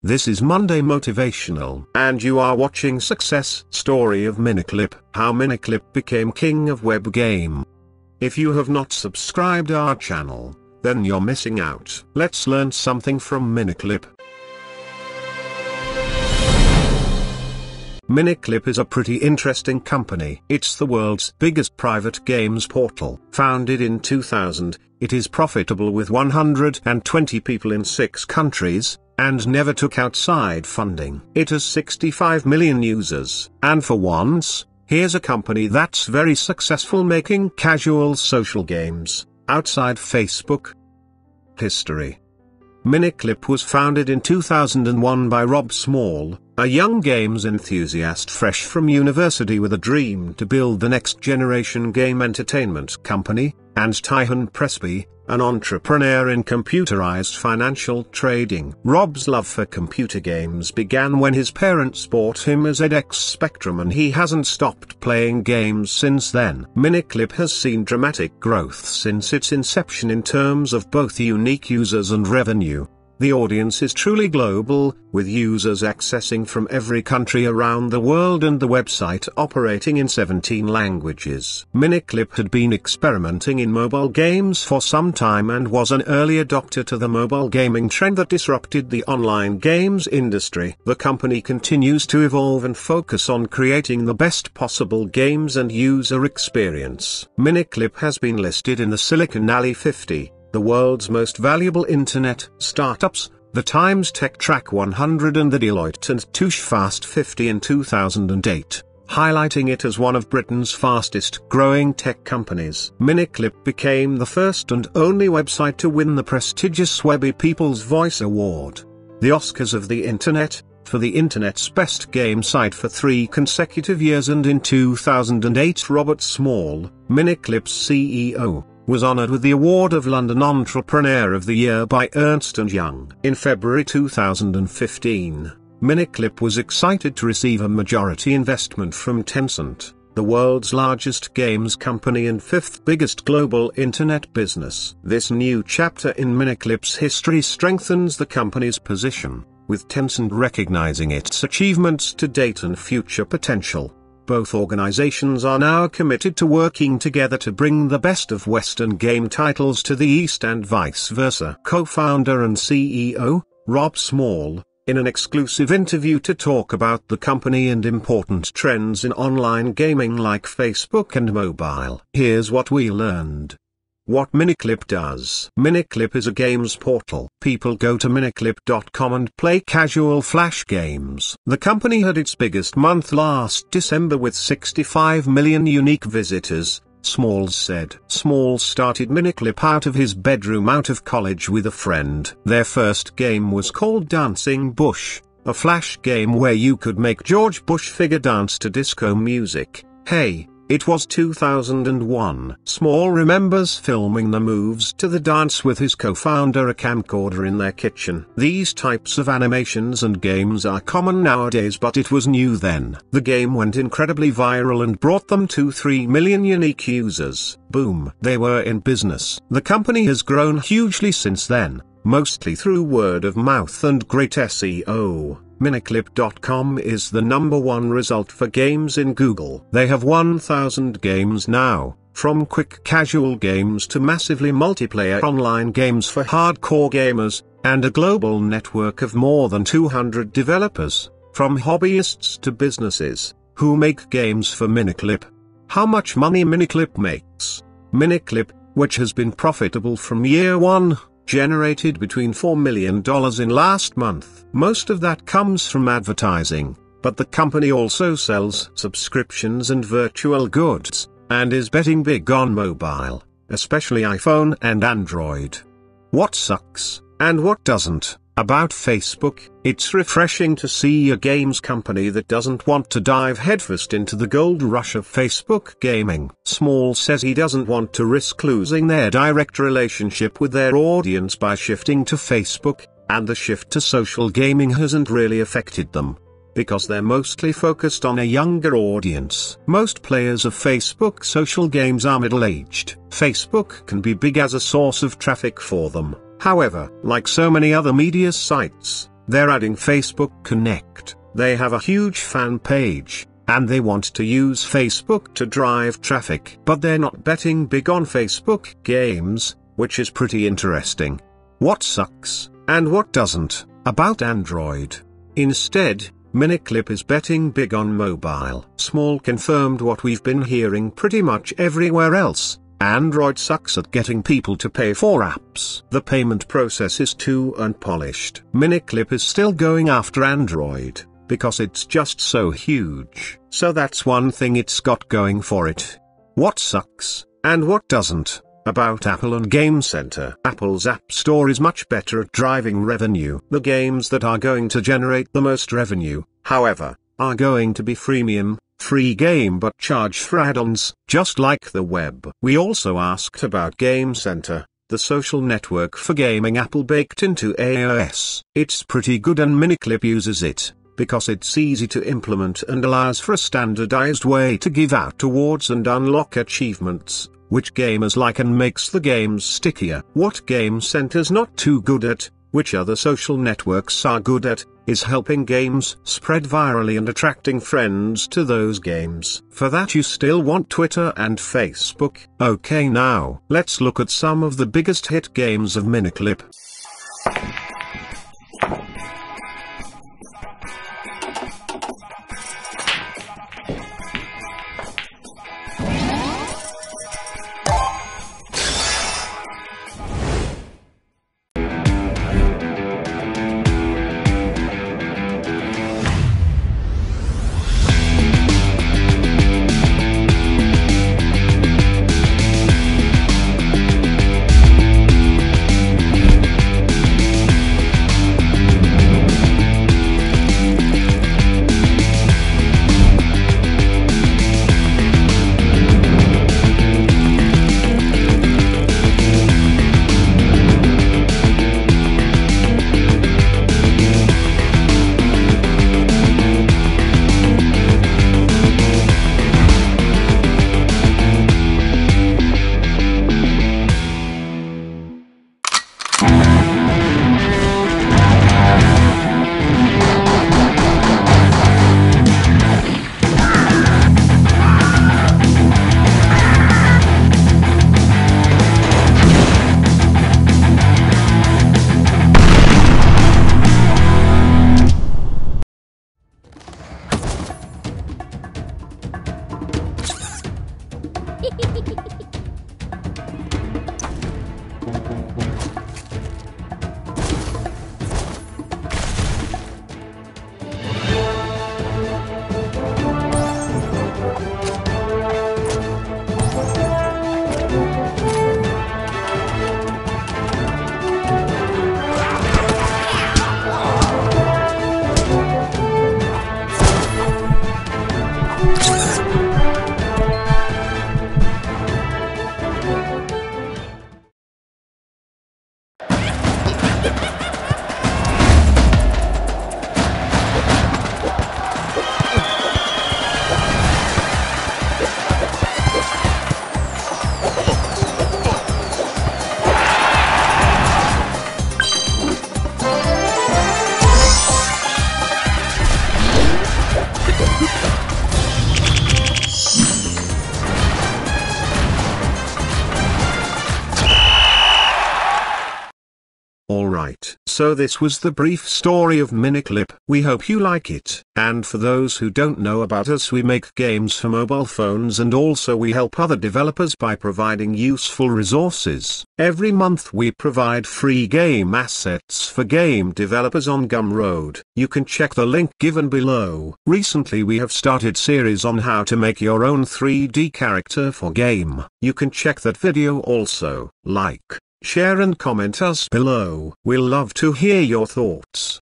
This is Monday Motivational, and you are watching Success Story of Miniclip, how Miniclip became king of web game. If you have not subscribed our channel, then you're missing out. Let's learn something from Miniclip. Miniclip is a pretty interesting company. It's the world's biggest private games portal. Founded in 2000, it is profitable with 120 people in 6 countries, and never took outside funding. It has 65 million users, and for once, here's a company that's very successful making casual social games, outside Facebook. History. Miniclip was founded in 2001 by Rob Small, a young games enthusiast fresh from university with a dream to build the next generation game entertainment company, and Tyhan Presby, an entrepreneur in computerized financial trading. Rob's love for computer games began when his parents bought him a ZX Spectrum, and he hasn't stopped playing games since then. Miniclip has seen dramatic growth since its inception in terms of both unique users and revenue. The audience is truly global, with users accessing from every country around the world and the website operating in 17 languages. Miniclip had been experimenting in mobile games for some time and was an early adopter to the mobile gaming trend that disrupted the online games industry. The company continues to evolve and focus on creating the best possible games and user experience. Miniclip has been listed in the Silicon Alley 50. The world's most valuable internet startups, the Times Tech Track 100 and the Deloitte and Touche Fast 50 in 2008, highlighting it as one of Britain's fastest growing tech companies. Miniclip became the first and only website to win the prestigious Webby People's Voice Award, the Oscars of the Internet, for the Internet's best game site for 3 consecutive years, and in 2008 Robert Small, Miniclip's CEO, was honored with the award of London Entrepreneur of the Year by Ernst & Young. In February 2015, Miniclip was excited to receive a majority investment from Tencent, the world's largest games company and 5th biggest global internet business. This new chapter in Miniclip's history strengthens the company's position, with Tencent recognizing its achievements to date and future potential. Both organizations are now committed to working together to bring the best of Western game titles to the East and vice versa. Co-founder and CEO, Rob Small, in an exclusive interview to talk about the company and important trends in online gaming like Facebook and mobile. Here's what we learned. What Miniclip does. Miniclip is a games portal. People go to miniclip.com and play casual flash games. The company had its biggest month last December with 65 million unique visitors, Small said. Small started Miniclip out of his bedroom out of college with a friend. Their first game was called Dancing Bush, a flash game where you could make George Bush figure dance to disco music. Hey, it was 2001. Small remembers filming the moves to the dance with his co-founder a camcorder in their kitchen. These types of animations and games are common nowadays, but it was new then. The game went incredibly viral and brought them to 3 million unique users. Boom. They were in business. The company has grown hugely since then, mostly through word of mouth and great SEO. Miniclip.com is the #1 result for games in Google. They have 1,000 games now, from quick casual games to massively multiplayer online games for hardcore gamers, and a global network of more than 200 developers, from hobbyists to businesses, who make games for Miniclip. How much money Miniclip makes? Miniclip, which has been profitable from year 1, generated between $4 million in last month. Most of that comes from advertising, but the company also sells subscriptions and virtual goods, and is betting big on mobile, especially iPhone and Android. What sucks, and what doesn't, about Facebook? It's refreshing to see a games company that doesn't want to dive headfirst into the gold rush of Facebook gaming. Small says he doesn't want to risk losing their direct relationship with their audience by shifting to Facebook, and the shift to social gaming hasn't really affected them, because they're mostly focused on a younger audience. Most players of Facebook social games are middle-aged. Facebook can be big as a source of traffic for them. However, like so many other media sites, They're adding Facebook Connect, they have a huge fan page, and they want to use Facebook to drive traffic. But they're not betting big on Facebook games, which is pretty interesting. What sucks, and what doesn't, about Android? Instead, Miniclip is betting big on mobile. Small confirmed what we've been hearing pretty much everywhere else. Android sucks at getting people to pay for apps. The payment process is too unpolished. Miniclip is still going after Android, because it's just so huge. So that's one thing it's got going for it. What sucks, and what doesn't, about Apple and Game Center? Apple's App Store is much better at driving revenue. The games that are going to generate the most revenue, however, are going to be freemium, free game but charge for add-ons, just like the web. We also asked about Game Center, the social network for gaming Apple baked into iOS. It's pretty good and Miniclip uses it, because it's easy to implement and allows for a standardized way to give out awards and unlock achievements, which gamers like and makes the games stickier. What Game Center's not too good at, which other social networks are good at, is helping games spread virally and attracting friends to those games. For that you still want Twitter and Facebook. Okay, now let's look at some of the biggest hit games of Miniclip. Alright, so this was the brief story of Miniclip. We hope you like it. And for those who don't know about us, we make games for mobile phones and also we help other developers by providing useful resources. Every month we provide free game assets for game developers on Gumroad. You can check the link given below. Recently we have started series on how to make your own 3D character for game. You can check that video also. Like, share and comment us below. We'll love to hear your thoughts.